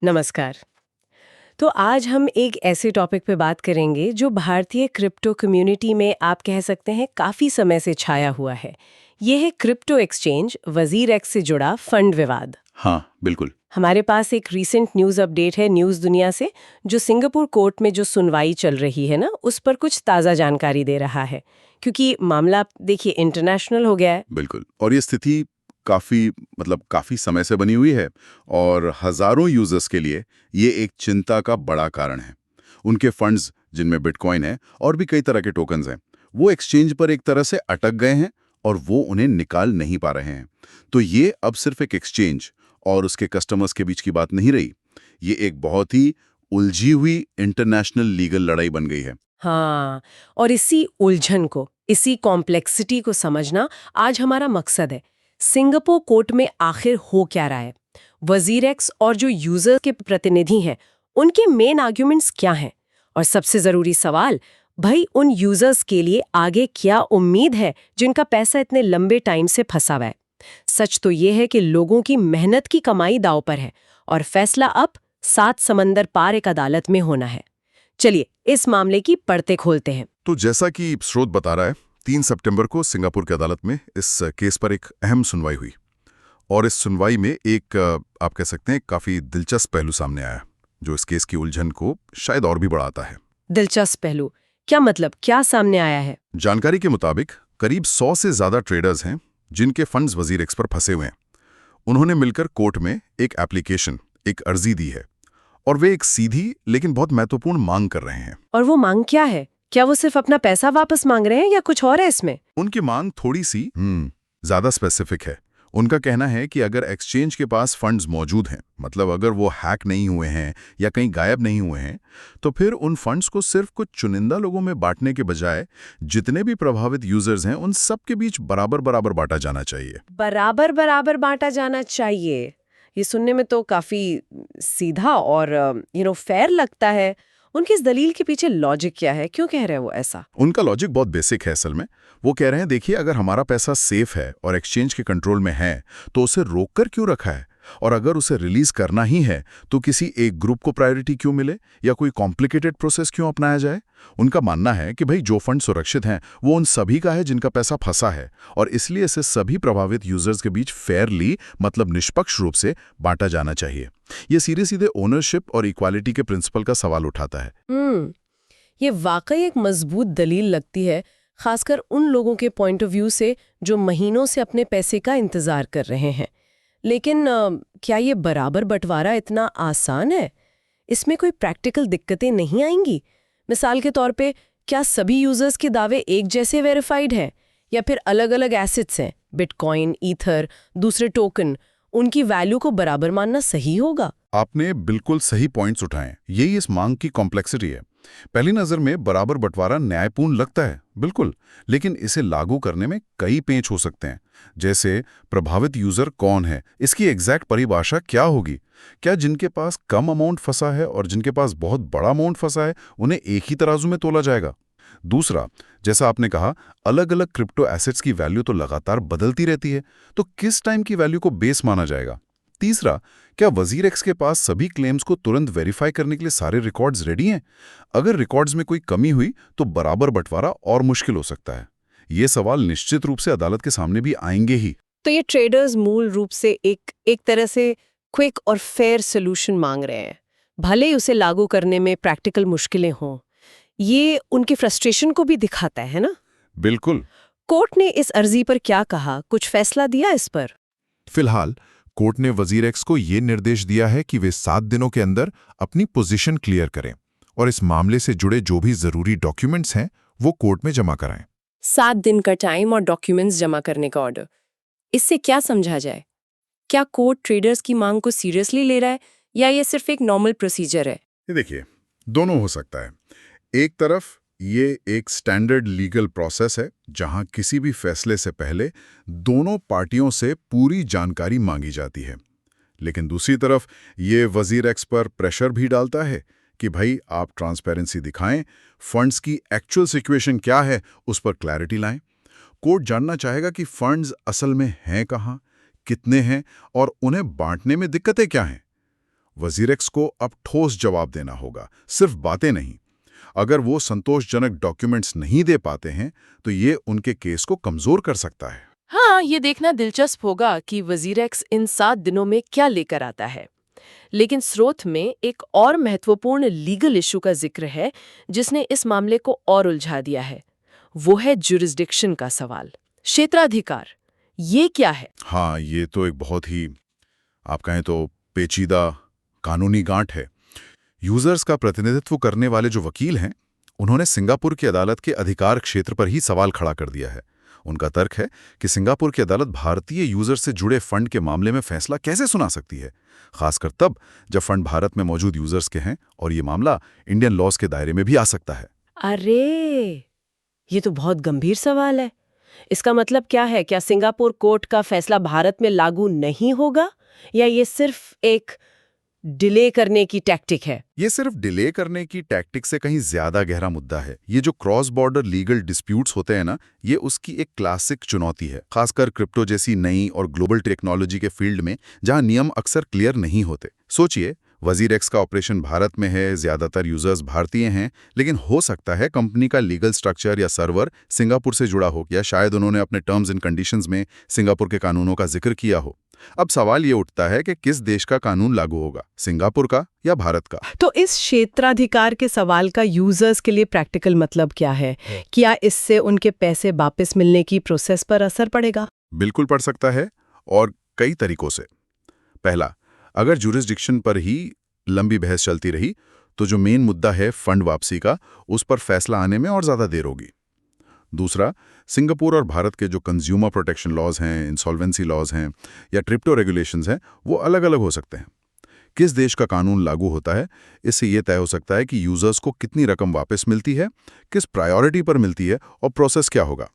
नमस्कार। तो आज हम एक ऐसे टॉपिक पे बात करेंगे जो भारतीय क्रिप्टो कम्युनिटी में आप कह सकते हैं काफ़ी समय से छाया हुआ है। ये है क्रिप्टो एक्सचेंज वज़ीर एक्स से जुड़ा फंड विवाद। हाँ, बिल्कुल। हमारे पास एक रीसेंट न्यूज़ अपडेट है न्यूज़ दुनिया से, जो सिंगापुर कोर्ट में जो सुनवाई चल रही है ना, उस पर कुछ ताज़ा जानकारी दे रहा है। क्योंकि मामला देखिए इंटरनेशनल हो गया है। बिल्कुल। और ये स्थिति काफ़ी समय से बनी हुई है और हज़ारों यूज़र्स के लिए ये एक चिंता का बड़ा कारण है। उनके फंड्स, जिनमें बिटकॉइन है और भी कई तरह के टोकन्स हैं, वो एक्सचेंज पर एक तरह से अटक गए हैं और वो उन्हें निकाल नहीं पा रहे हैं। तो ये अब सिर्फ एक एक्सचेंज और उसके कस्टमर्स के बीच की बात नहीं रही। ये एक बहुत ही उलझी हुई इंटरनेशनल लीगल लड़ाई बन गई है। हाँ, और इसी उलझन को, इसी कॉम्प्लेक्सिटी को समझना आज हमारा मकसद है। सिंगापुर कोर्ट में आखिर हो क्या रहा है, वज़ीर एक्स और जो यूजर के प्रतिनिधि हैं, उनके मेन आर्ग्यूमेंट्स क्या हैं, और सबसे जरूरी सवाल, भाई उन यूजर्स के लिए आगे क्या उम्मीद है जिनका पैसा इतने लंबे टाइम से फंसा हुआ है। सच तो ये है कि लोगों की मेहनत की कमाई दांव पर है और फैसला अब 7 समंदर पार एक अदालत में होना है। चलिए इस मामले की पड़ते खोलते हैं। तो जैसा कि स्रोत बता रहा है, 3 सितंबर को सिंगापुर की अदालत में इस केस पर एक अहम सुनवाई हुई और इस सुनवाई में एक आप कह सकते हैं काफी दिलचस्प पहलू सामने आया, जो इस केस की उलझन को शायद और भी बढ़ाता है। दिलचस्प पहलू क्या मतलब, क्या सामने आया है? जानकारी के मुताबिक करीब 100 से ज्यादा ट्रेडर्स हैं जिनके फंड्स वजीर एक्स पर फंसे हुए हैं। उन्होंने मिलकर कोर्ट में एक एप्लीकेशन, एक अर्जी दी है और वे एक सीधी लेकिन बहुत महत्वपूर्ण मांग कर रहे हैं। और वो मांग क्या है? क्या वो सिर्फ अपना पैसा वापस मांग रहे हैं या कुछ और है इसमें? उनकी मांग थोड़ी सी ज्यादा स्पेसिफिक है। उनका कहना है कि अगर एक्सचेंज के पास फंड्स मौजूद हैं, मतलब अगर वो हैक नहीं हुए हैं या कहीं गायब नहीं हुए हैं, तो फिर उन फंड्स को सिर्फ कुछ चुनिंदा लोगों में बांटने के बजाय जितने भी प्रभावित यूजर्स हैं उन सब के बीच बराबर बराबर बांटा जाना चाहिए। बराबर बराबर बांटा जाना चाहिए। ये सुनने में तो काफी सीधा और फेयर लगता है। उनकी इस दलील के पीछे लॉजिक क्या है, क्यों कह रहे हैं वो ऐसा? उनका लॉजिक बहुत बेसिक है असल में। वो कह रहे हैं, देखिए, अगर हमारा पैसा सेफ है और एक्सचेंज के कंट्रोल में है तो उसे रोक कर क्यों रखा है, और अगर उसे रिलीज करना ही है तो किसी एक ग्रुप को प्रायोरिटी क्यों मिले या कोई कॉम्प्लिकेटेड प्रोसेस क्यों अपनाया जाए। उनका मानना है कि भाई जो फंड सुरक्षित हैं वो उन सभी का है जिनका पैसा फंसा है, और इसलिए इसे सभी प्रभावित यूजर्स के बीच फेयरली, मतलब निष्पक्ष रूप से बांटा जाना चाहिए। ये सीधे सीधे ओनरशिप और इक्वालिटी के प्रिंसिपल का सवाल उठाता है। ये वाकई एक मजबूत दलील लगती है, खासकर उन लोगों के पॉइंट ऑफ व्यू से जो महीनों से अपने पैसे का इंतजार कर रहे हैं। लेकिन क्या ये बराबर बंटवारा इतना आसान है? इसमें कोई प्रैक्टिकल दिक्कतें नहीं आएंगी? मिसाल के तौर पे, क्या सभी यूजर्स के दावे एक जैसे वेरीफाइड हैं या फिर अलग-अलग एसेट्स हैं, बिटकॉइन, ईथर, दूसरे टोकन, उनकी वैल्यू को बराबर मानना सही होगा? आपने बिल्कुल सही पॉइंट्स उठाए। यही इस मांग की कॉम्प्लेक्सिटी है। पहली नजर में बराबर बंटवारा न्यायपूर्ण लगता है, बिल्कुल, लेकिन इसे लागू करने में कई पेंच हो सकते हैं। जैसे, प्रभावित यूजर कौन है, इसकी एग्जैक्ट परिभाषा क्या होगी? क्या जिनके पास कम अमाउंट फंसा है और जिनके पास बहुत बड़ा अमाउंट फंसा है उन्हें एक ही तराजू में तोला जाएगा? दूसरा, जैसा आपने कहा, अलग अलग क्रिप्टो एसेट्स की वैल्यू तो लगातार बदलती रहती है, तो किस टाइम की वैल्यू को बेस माना जाएगा? तीसरा, क्या वजीर एक्स के पास सभी क्लेम्स को तुरंत वेरीफाई करने के लिए सारे रिकॉर्ड्स रेडी हैं? अगर रिकॉर्ड्स में कोई कमी हुई तो बराबर बंटवारा और मुश्किल हो सकता है। ये सवाल निश्चित रूप से अदालत के सामने भी आएंगे ही। तो ये ट्रेडर्स मूल रूप से एक तरह से क्विक और फेयर सोल्यूशन मांग रहे हैं, भले ही उसे लागू करने में प्रैक्टिकल मुश्किलें हों। ये उनकी फ्रस्ट्रेशन को भी दिखाता है ना? बिल्कुल। कोर्ट ने इस अर्जी पर क्या कहा, कुछ फैसला दिया इस पर? फिलहाल कोर्ट ने वजीर एक्स को ये निर्देश दिया है कि वे 7 दिनों के अंदर अपनी पोजीशन क्लियर करें और इस मामले से जुड़े जो भी जरूरी डॉक्यूमेंट्स हैं वो कोर्ट में जमा कराएं। 7 दिन का टाइम और डॉक्यूमेंट्स जमा करने का ऑर्डर। इससे क्या समझा जाए? क्या कोर्ट ट्रेडर्स की मांग को सीरियसली ले रहा है या ये सिर्फ एक नॉर्मल प्रोसीजर है? ये देखिए, दोनों हो सकता है। एक तरफ ये एक स्टैंडर्ड लीगल प्रोसेस है जहां किसी भी फैसले से पहले दोनों पार्टियों से पूरी जानकारी मांगी जाती है, लेकिन दूसरी तरफ ये वजीर एक्स पर प्रेशर भी डालता है कि भाई आप ट्रांसपेरेंसी दिखाएं, फंड्स की एक्चुअल सिचुएशन क्या है उस पर क्लैरिटी लाएं। कोर्ट जानना चाहेगा कि फंड्स असल में हैं कहां, कितने हैं और उन्हें बांटने में दिक्कतें क्या हैं। वजीरेक्स को अब ठोस जवाब देना होगा, सिर्फ बातें नहीं। अगर वो संतोषजनक डॉक्यूमेंट्स नहीं दे पाते हैं तो ये उनके केस को कमजोर कर सकता है। हाँ, ये देखना दिलचस्प होगा कि वजीरेक्स इन 7 दिनों में क्या लेकर आता है। लेकिन स्रोत में एक और महत्वपूर्ण लीगल इशू का जिक्र है जिसने इस मामले को और उलझा दिया है। वो है जुरिस्डिक्शन का सवाल, क्षेत्राधिकार। ये क्या है? हाँ, ये तो एक बहुत ही, आप कहें तो पेचीदा कानूनी गांठ है। यूजर्स का प्रतिनिधित्व करने वाले जो वकील हैं, उन्होंने सिंगापुर की अदालत के अधिकार क्षेत्र पर ही सवाल खड़ा कर दिया है। उनका तर्क है कि सिंगापुर की अदालत भारतीय यूजर से जुड़े फंड के मामले में फैसला कैसे सुना सकती है, खासकर तब जब फंड भारत में मौजूद यूजर्स के हैं और ये मामला इंडियन लॉज के दायरे में भी आ सकता है। अरे, ये तो बहुत गंभीर सवाल है। इसका मतलब क्या है? क्या सिंगापुर कोर्ट का फैसला भारत में लागू नहीं होगा, या ये सिर्फ एक डिले करने की टैक्टिक है? ये सिर्फ डिले करने की टैक्टिक से कहीं ज्यादा गहरा मुद्दा है। ये जो क्रॉस बॉर्डर लीगल डिस्प्यूट्स होते हैं ना, ये उसकी एक क्लासिक चुनौती है, खासकर क्रिप्टो जैसी नई और ग्लोबल टेक्नोलॉजी के फील्ड में जहां नियम अक्सर क्लियर नहीं होते। सोचिए, वजीरेक्स का ऑपरेशन भारत में है, ज्यादातर यूजर्स भारतीय हैं, लेकिन हो सकता है कंपनी का लीगल स्ट्रक्चर या सर्वर सिंगापुर से जुड़ा हो, या शायद उन्होंने अपने टर्म्स एंड कंडीशंस में सिंगापुर के कानूनों का जिक्र किया हो। अब सवाल ये उठता है कि किस देश का कानून लागू होगा, सिंगापुर का या भारत का? तो इस क्षेत्राधिकार के सवाल का यूजर्स के लिए प्रैक्टिकल मतलब क्या है? क्या इससे उनके पैसे वापस मिलने की प्रोसेस पर असर पड़ेगा? बिल्कुल पड़ सकता है, और कई तरीकों से। पहला, अगर जुरिस्डिक्शन पर ही लंबी बहस चलती रही तो जो मेन मुद्दा है फंड वापसी का, उस पर फैसला आने में और ज्यादा देर होगी। दूसरा, सिंगापुर और भारत के जो कंज्यूमर प्रोटेक्शन लॉज हैं, इंसॉल्वेंसी लॉज हैं या क्रिप्टो रेगुलेशंस हैं, वो अलग अलग हो सकते हैं। किस देश का कानून लागू होता है, इससे ये तय हो सकता है कि यूजर्स को कितनी रकम वापस मिलती है, किस प्रायोरिटी पर मिलती है और प्रोसेस क्या होगा।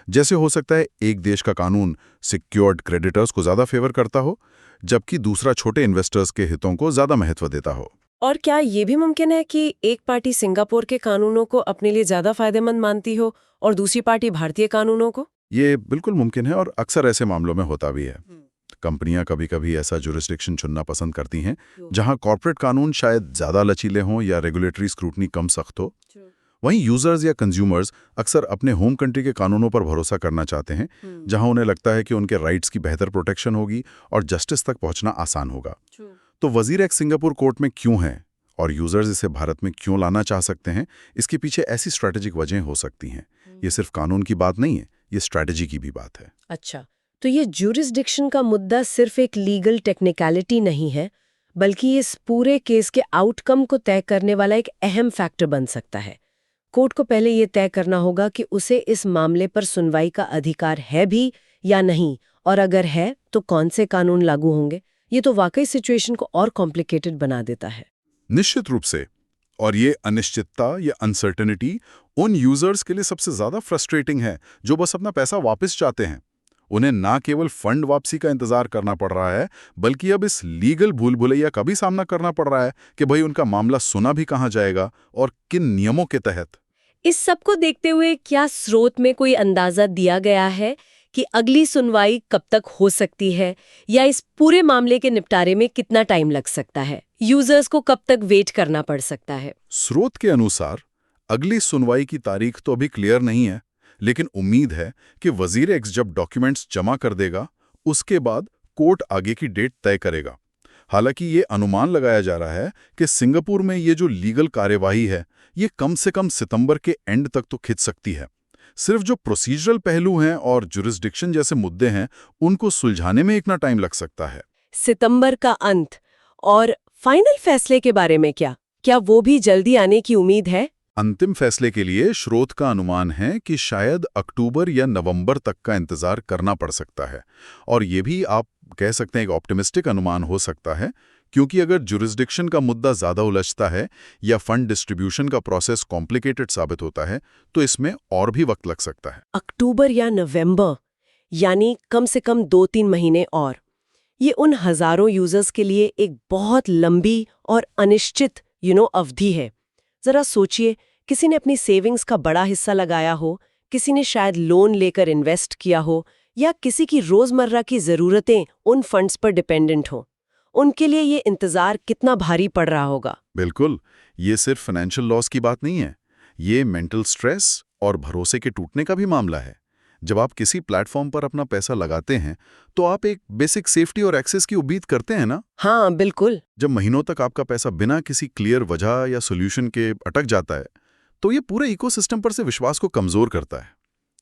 जैसे हो सकता है एक देश का कानून सिक्योर्ड क्रेडिटर्स को ज्यादा फेवर करता हो, जबकि दूसरा छोटे इन्वेस्टर्स के हितों को ज्यादा महत्व देता हो। और क्या ये भी मुमकिन है कि एक पार्टी सिंगापुर के कानूनों को अपने लिए ज्यादा फायदेमंद मानती हो और दूसरी पार्टी भारतीय कानूनों को? ये बिल्कुल मुमकिन है, और अक्सर ऐसे मामलों में होता भी है। कंपनियां कभी-कभी ऐसा जुरिस्डिक्शन चुनना पसंद करती हैं जहां कॉर्पोरेट कानून शायद ज्यादा लचीले हों या रेगुलेटरी स्क्रूटनी कम सख्त हो। वहीं यूजर्स या कंज्यूमर्स अक्सर अपने होम कंट्री के कानूनों पर भरोसा करना चाहते हैं, जहां उन्हें लगता है कि उनके राइट्स की बेहतर प्रोटेक्शन होगी और जस्टिस तक पहुंचना आसान होगा। तो वजीरेक्स सिंगापुर कोर्ट में क्यों है और यूजर्स इसे भारत में क्यों लाना चाह सकते हैं, इसके पीछे ऐसी स्ट्रैटेजिक वजहें हो सकती हैं। ये सिर्फ कानून की बात नहीं है, ये स्ट्रैटेजी की भी बात है। अच्छा, तो ये जुरिस्डिक्शन का मुद्दा सिर्फ एक लीगल टेक्निकलिटी नहीं है, बल्कि इस पूरे केस के आउटकम को तय करने वाला एक अहम फैक्टर बन सकता है। कोर्ट को पहले ये तय करना होगा कि उसे इस मामले पर सुनवाई का अधिकार है भी या नहीं, और अगर है तो कौन से कानून लागू होंगे। ये तो वाकई सिचुएशन को और कॉम्प्लिकेटेड बना देता है। निश्चित रूप से, और ये अनिश्चितता या अनसर्टेनिटी उन यूजर्स के लिए सबसे ज्यादा फ्रस्ट्रेटिंग है जो बस अपना पैसा वापस चाहते हैं। उन्हें ना केवल फंड वापसी का इंतजार करना पड़ रहा है, बल्कि अब इस लीगल भूल भुलैया का भी सामना करना पड़ रहा है कि भाई उनका मामला सुना भी कहाँ जाएगा और किन नियमों के तहत। इस सब को देखते हुए क्या स्रोत में कोई अंदाजा दिया गया है कि अगली सुनवाई कब तक हो सकती है, या इस पूरे मामले के निपटारे में कितना टाइम लग सकता है? यूजर्स को कब तक वेट करना पड़ सकता है? स्रोत के अनुसार अगली सुनवाई की तारीख तो अभी क्लियर नहीं है, लेकिन उम्मीद है कि वजीरेक्स जब डॉक्यूमेंट्स जमा कर देगा, उसके बाद कोर्ट आगे की डेट तय करेगा। हालांकि ये अनुमान लगाया जा रहा है कि सिंगापुर में ये जो लीगल कार्यवाही है, ये कम से कम सितंबर के एंड तक तो खिंच सकती है। सिर्फ जो प्रोसीजरल पहलू हैं और जुरिस्डिक्शन जैसे मुद्दे हैं, उनको सुलझाने में इतना टाइम लग सकता है। सितंबर का अंत। और फाइनल फैसले के बारे में क्या वो भी जल्दी आने की उम्मीद है? अंतिम फैसले के लिए स्रोत का अनुमान है कि शायद अक्टूबर या नवंबर तक का इंतजार करना पड़ सकता है। और ये भी आप कह सकते हैं एक ऑप्टिमिस्टिक अनुमान हो सकता है, क्योंकि अगर जुरिस्डिक्शन का मुद्दा ज्यादा उलझता है या फंड डिस्ट्रीब्यूशन का प्रोसेस कॉम्प्लिकेटेड साबित होता है, तो इसमें और भी वक्त लग सकता है। अक्टूबर या नवंबर, यानी कम से कम 2-3 महीने और। ये उन हजारों यूजर्स के लिए एक बहुत लंबी और अनिश्चित अवधि है। जरा सोचिए, किसी ने अपनी सेविंग्स का बड़ा हिस्सा लगाया हो, किसी ने शायद लोन लेकर इन्वेस्ट किया हो, या किसी की रोजमर्रा की जरूरतें उन फंड्स पर डिपेंडेंट हो, उनके लिए ये इंतजार कितना भारी पड़ रहा होगा। बिल्कुल, ये सिर्फ फाइनेंशियल लॉस की बात नहीं है, ये मेंटल स्ट्रेस और भरोसे के टूटने का भी मामला है। जब आप किसी प्लेटफॉर्म पर अपना पैसा लगाते हैं तो आप एक बेसिक सेफ्टी और एक्सेस की उम्मीद करते हैं ना। हाँ बिल्कुल। जब महीनों तक आपका पैसा बिना किसी क्लियर वजह या सोल्यूशन के अटक जाता है तो ये पूरे इकोसिस्टम पर से विश्वास को कमजोर करता है।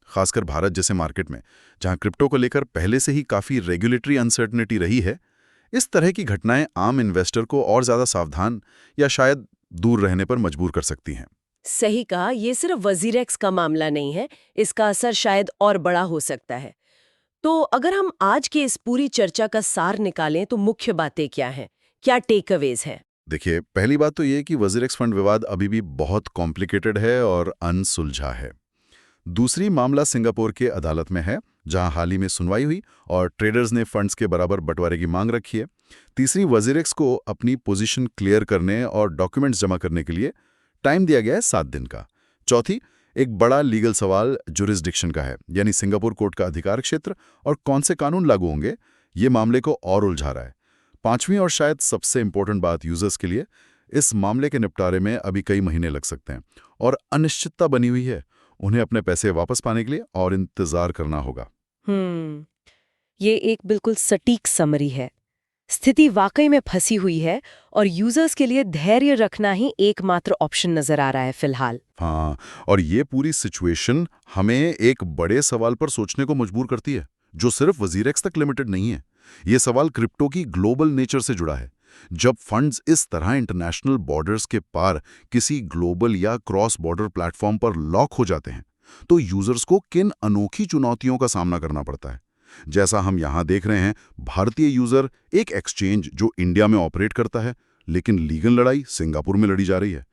खासकर भारत जैसे मार्केट में, जहां क्रिप्टो को लेकर पहले से ही काफी रेगुलेटरी अनसर्टनिटी रही है, इस तरह की घटनाएं आम इन्वेस्टर को और ज्यादा सावधान या शायद दूर रहने पर मजबूर कर सकती हैं। सही कहा, ये सिर्फ वजीरेक्स का मामला नहीं है, इसका असर शायद और बड़ा हो सकता है। तो अगर हम आज की इस पूरी चर्चा का सार निकालें तो मुख्य बातें क्या हैं? क्या टेक अवेज हैं? देखिए, पहली बात तो ये कि वजीरेक्स फंड विवाद अभी भी बहुत कॉम्प्लिकेटेड है और अनसुलझा है। दूसरी मामला सिंगापुर के अदालत में है, जहां हाल ही में सुनवाई हुई और ट्रेडर्स ने फंड्स के बराबर बंटवारे की मांग रखी है। तीसरी, वजीरेक्स को अपनी पोजीशन क्लियर करने और डॉक्यूमेंट्स जमा करने के लिए टाइम दिया गया है 7 दिन का। चौथी, एक बड़ा लीगल सवाल जुरिस्डिक्शन का है, यानी सिंगापुर कोर्ट का अधिकार क्षेत्र और कौन से कानून लागू होंगे, ये मामले को और उलझा रहा है। पांचवी और शायद सबसे इंपॉर्टेंट बात यूजर्स के लिए, इस मामले के निपटारे में अभी कई महीने लग सकते हैं और अनिश्चितता बनी हुई है। उन्हें अपने पैसे वापस पाने के लिए और इंतजार करना होगा। ये एक बिल्कुल सटीक समरी है। स्थिति वाकई में फंसी हुई है और यूजर्स के लिए धैर्य रखना ही एकमात्र ऑप्शन नजर आ रहा है फिलहाल। हाँ, और ये पूरी सिचुएशन हमें एक बड़े सवाल पर सोचने को मजबूर करती है, जो सिर्फ वजीरेक्स तक लिमिटेड नहीं है। ये सवाल क्रिप्टो की ग्लोबल नेचर से जुड़ा है। जब फंड्स इस तरह इंटरनेशनल बॉर्डर्स के पार किसी ग्लोबल या क्रॉस बॉर्डर प्लेटफॉर्म पर लॉक हो जाते हैं, तो यूजर्स को किन अनोखी चुनौतियों का सामना करना पड़ता है। जैसा हम यहां देख रहे हैं, भारतीय यूजर एक एक्सचेंज जो इंडिया में ऑपरेट करता है, लेकिन लीगल लड़ाई सिंगापुर में लड़ी जा रही है।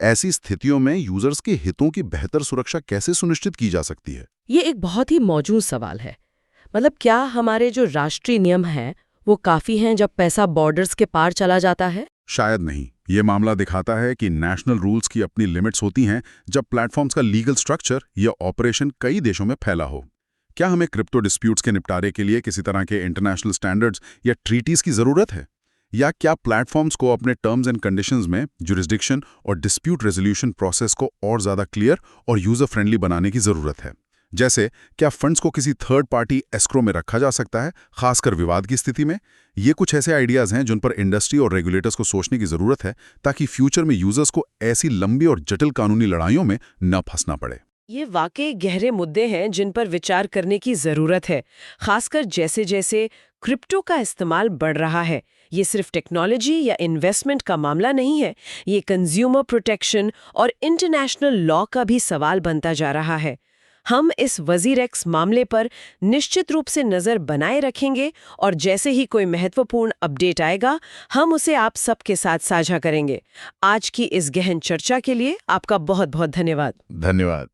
ऐसी स्थितियों में यूजर्स के हितों की बेहतर सुरक्षा कैसे सुनिश्चित की जा सकती है? ये एक बहुत ही मौजूद सवाल है। मतलब क्या हमारे जो राष्ट्रीय नियम हैं वो काफी हैं जब पैसा बॉर्डर्स के पार चला जाता है? शायद नहीं। ये मामला दिखाता है कि नेशनल रूल्स की अपनी लिमिट्स होती हैं जब प्लेटफॉर्म्स का लीगल स्ट्रक्चर या ऑपरेशन कई देशों में फैला हो। क्या हमें क्रिप्टो डिस्प्यूट्स के निपटारे के लिए किसी तरह के इंटरनेशनल स्टैंडर्ड्स या ट्रीटीज की जरूरत है? या क्या प्लेटफॉर्म्स को अपने टर्म्स एंड कंडीशंस में जुरिस्डिक्शन और डिस्प्यूट रेजोल्यूशन प्रोसेस को और ज्यादा क्लियर और यूजर फ्रेंडली बनाने की जरूरत है? जैसे क्या फंड्स को किसी थर्ड पार्टी एस्क्रो में रखा जा सकता है, खासकर विवाद की स्थिति में? ये कुछ ऐसे आइडियाज हैं जिन पर इंडस्ट्री और रेगुलेटर्स को सोचने की जरूरत है, ताकि फ्यूचर में यूजर्स को ऐसी लंबी और जटिल कानूनी लड़ाइयों में न फंसना पड़े। ये वाकई गहरे मुद्दे हैं जिन पर विचार करने की जरूरत है, खासकर जैसे जैसे क्रिप्टो का इस्तेमाल बढ़ रहा है। ये सिर्फ टेक्नोलॉजी या इन्वेस्टमेंट का मामला नहीं है, ये कंज्यूमर प्रोटेक्शन और इंटरनेशनल लॉ का भी सवाल बनता जा रहा है। हम इस वजीरेक्स मामले पर निश्चित रूप से नजर बनाए रखेंगे और जैसे ही कोई महत्वपूर्ण अपडेट आएगा, हम उसे आप सबके साथ साझा करेंगे। आज की इस गहन चर्चा के लिए आपका बहुत बहुत धन्यवाद। धन्यवाद।